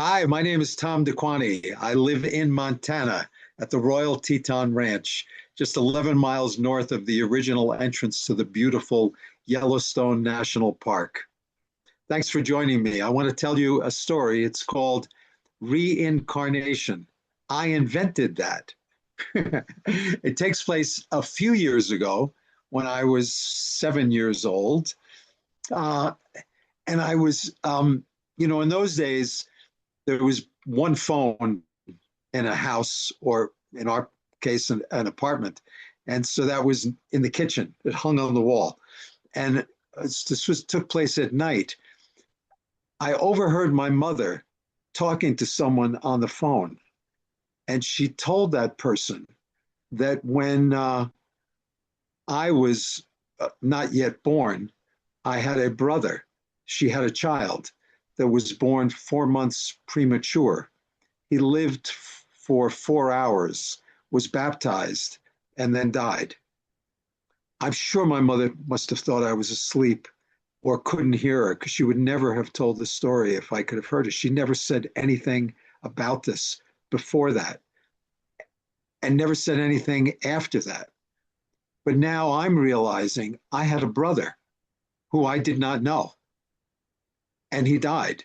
Hi, my name is Tom DeQuani. I live in Montana at the Royal Teton Ranch, just 11 miles north of the original entrance to the beautiful Yellowstone National Park. Thanks for joining me. I want to tell you a story. It's called Reincarnation. I invented that. It takes place a few years ago when I was 7 years old. Uh, and I was, in those days, there was one phone in a house, or in our case, an apartment. And so that was in the kitchen. It hung on the wall. And took place at night. I overheard my mother talking to someone on the phone. And she told that person that when I was not yet born, I had a brother. She had a child that was born 4 months premature. He lived for 4 hours, was baptized, and then died. I'm sure my mother must have thought I was asleep or couldn't hear her, because she would never have told the story if I could have heard it. She never said anything about this before that, and never said anything after that. But now I'm realizing I had a brother who I did not know, and he died.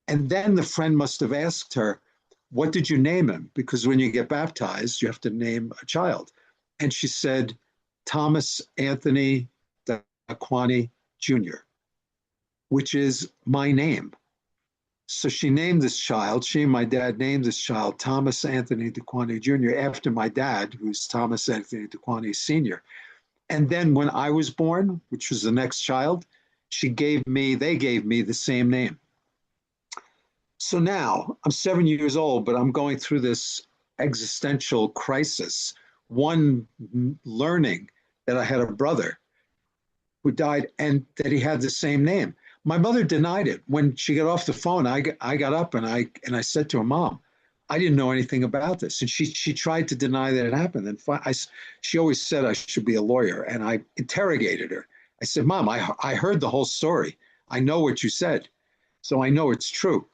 And then the friend must have asked her, "What did you name him?" Because when you get baptized, you have to name a child. And she said, "Thomas Anthony DeQuani Jr., which is my name." So she named this child, she and my dad named this child Thomas Anthony DeQuani Jr. after my dad, who's Thomas Anthony DeQuani Sr. And then when I was born, which was the next child, they gave me the same name. So now I'm 7 years old, but I'm going through this existential crisis. One, learning that I had a brother who died and that he had the same name. My mother denied it. When she got off the phone, I got up and I said to her, "Mom, I didn't know anything about this." And she tried to deny that it happened. And she always said I should be a lawyer. And I interrogated her. I said, "Mom, I heard the whole story. I know what you said. So I know it's true."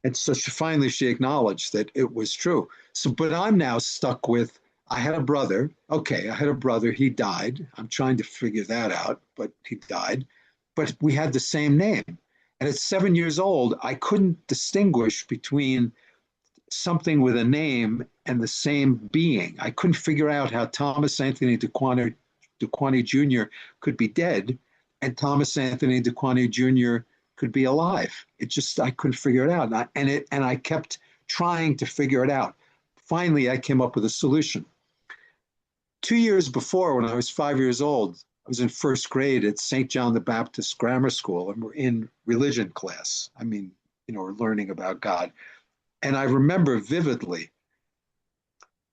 And so she acknowledged that it was true. So, but I'm now stuck with, I had a brother. Okay, I had a brother. He died. I'm trying to figure that out, but he died. But we had the same name. And at 7 years old, I couldn't distinguish between something with a name and the same being. I couldn't figure out how Thomas Anthony DeQuani Jr. could be dead and Thomas Anthony DeQuani Jr. could be alive. I couldn't figure it out. And I kept trying to figure it out. Finally, I came up with a solution. 2 years before, when I was 5 years old, I was in first grade at St. John the Baptist Grammar School, and we're in religion class. We're learning about God. And I remember vividly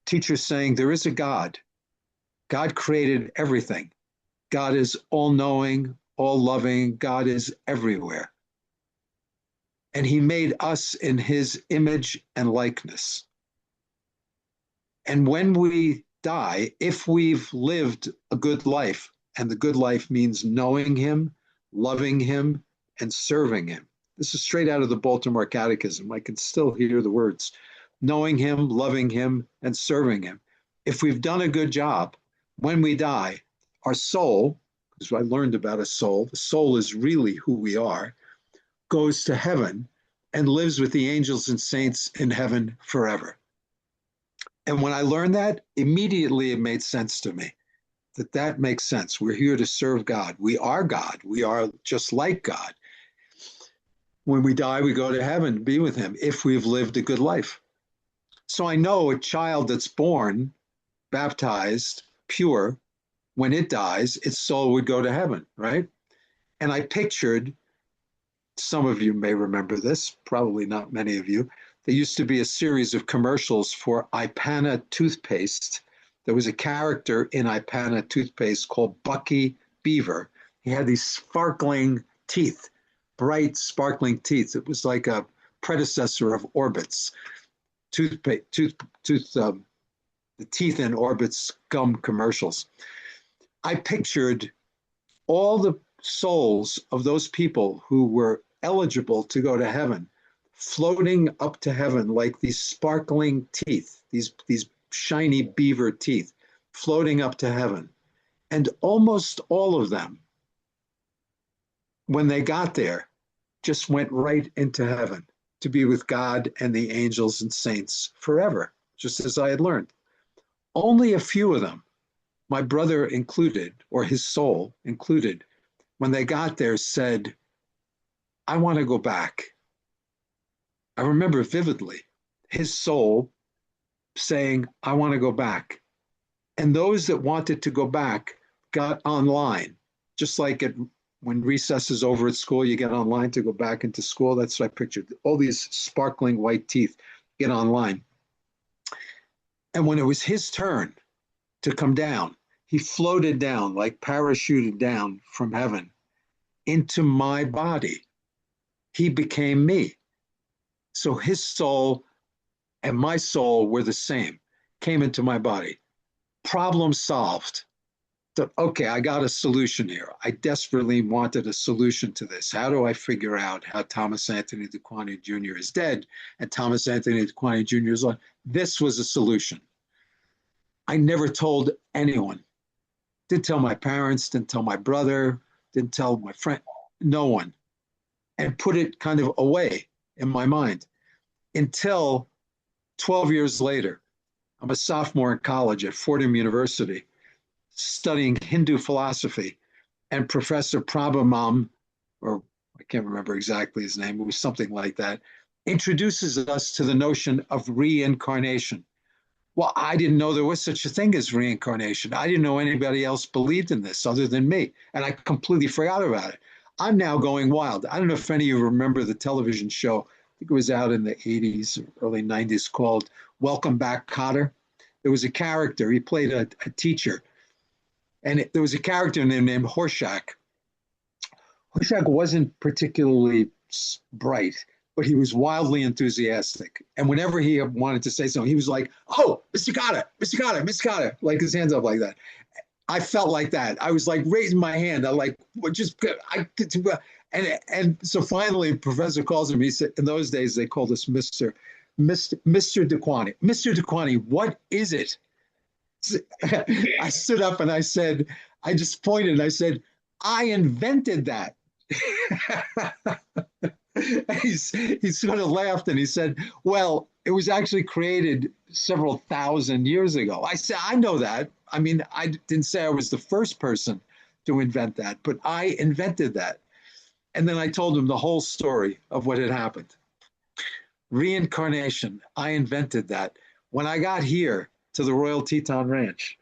teachers saying, "There is a God. God created everything. God is all-knowing, all-loving. God is everywhere. And he made us in his image and likeness. And when we die, if we've lived a good life, and the good life means knowing him, loving him, and serving him." This is straight out of the Baltimore Catechism. I can still hear the words. Knowing him, loving him, and serving him. If we've done a good job, when we die, our soul, because I learned about a soul, the soul is really who we are, goes to heaven and lives with the angels and saints in heaven forever. And when I learned that, immediately it made sense to me. That makes sense. We're here to serve God. We are God. We are just like God. When we die, we go to heaven to be with him if we've lived a good life. So I know a child that's born, baptized, pure, when it dies, its soul would go to heaven, right? And I pictured, some of you may remember this, probably not many of you, there used to be a series of commercials for Ipana toothpaste. There was a character in Ipana toothpaste called Bucky Beaver. He had these sparkling teeth, bright, sparkling teeth. It was like a predecessor of Orbit's the teeth in Orbit's gum commercials. I pictured all the souls of those people who were eligible to go to heaven floating up to heaven like these sparkling teeth, these shiny beaver teeth floating up to heaven. And almost all of them, when they got there, just went right into heaven to be with God and the angels and saints forever, just as I had learned. Only a few of them, my brother included, or his soul included, when they got there said, I want to go back. I remember vividly his soul saying, I want to go back. And those that wanted to go back got online, just like when recess is over at school, you get online to go back into school. That's what I pictured. All these sparkling white teeth get online. And when it was his turn to come down, he floated down, like parachuted down from heaven into my body. He became me. So his soul and my soul were the same, came into my body. Problem solved. So, okay, I got a solution here. I desperately wanted a solution to this. How do I figure out how Thomas Anthony Dequani Jr. is dead and Thomas Anthony Dequani Jr. is alive? This was a solution. I never told anyone. Didn't tell my parents, didn't tell my brother, didn't tell my friend, no one. And put it kind of away in my mind until 12 years later. I'm a sophomore in college at Fordham University studying Hindu philosophy, and Professor Prabhamam, or I can't remember exactly his name, it was something like that, introduces us to the notion of reincarnation. Well, I didn't know there was such a thing as reincarnation. I didn't know anybody else believed in this other than me, and I completely forgot about it. I'm now going wild. I don't know if any of you remember the television show, I think it was out in the 80s, early 90s, called Welcome Back, Kotter. There was a character, he played a teacher, and there was a character named Horshack. Horshack wasn't particularly bright, but he was wildly enthusiastic. And whenever he wanted to say something, he was like, oh, Mr. Kotter, Mr. Kotter, Mr. Kotter, like his hands up like that. I felt like that. I was like raising my hand. I like, just, and so finally, the professor calls him. He said, in those days, they called us Mr. Dequani. Mr. Dequani, what is it? I stood up and I said, I just pointed and I said, I invented that. he sort of laughed and he said, well, it was actually created several thousand years ago. I said, I know that. I mean, I didn't say I was the first person to invent that, but I invented that. And then I told him the whole story of what had happened. Reincarnation, I invented that. When I got here to the Royal Teton Ranch,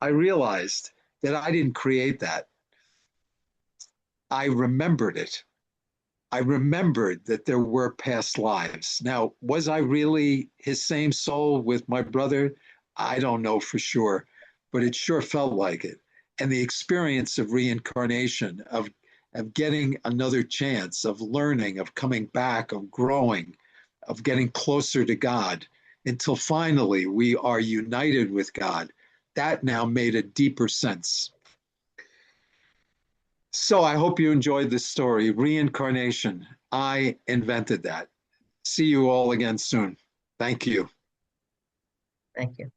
I realized that I didn't create that. I remembered it. I remembered that there were past lives. Now, was I really his same soul with my brother? I don't know for sure, but it sure felt like it. And the experience of reincarnation, of getting another chance, of learning, of coming back, of growing, of getting closer to God, until finally we are united with God, that now made a deeper sense. So I hope you enjoyed this story, reincarnation. I invented that. See you all again soon. Thank you. Thank you.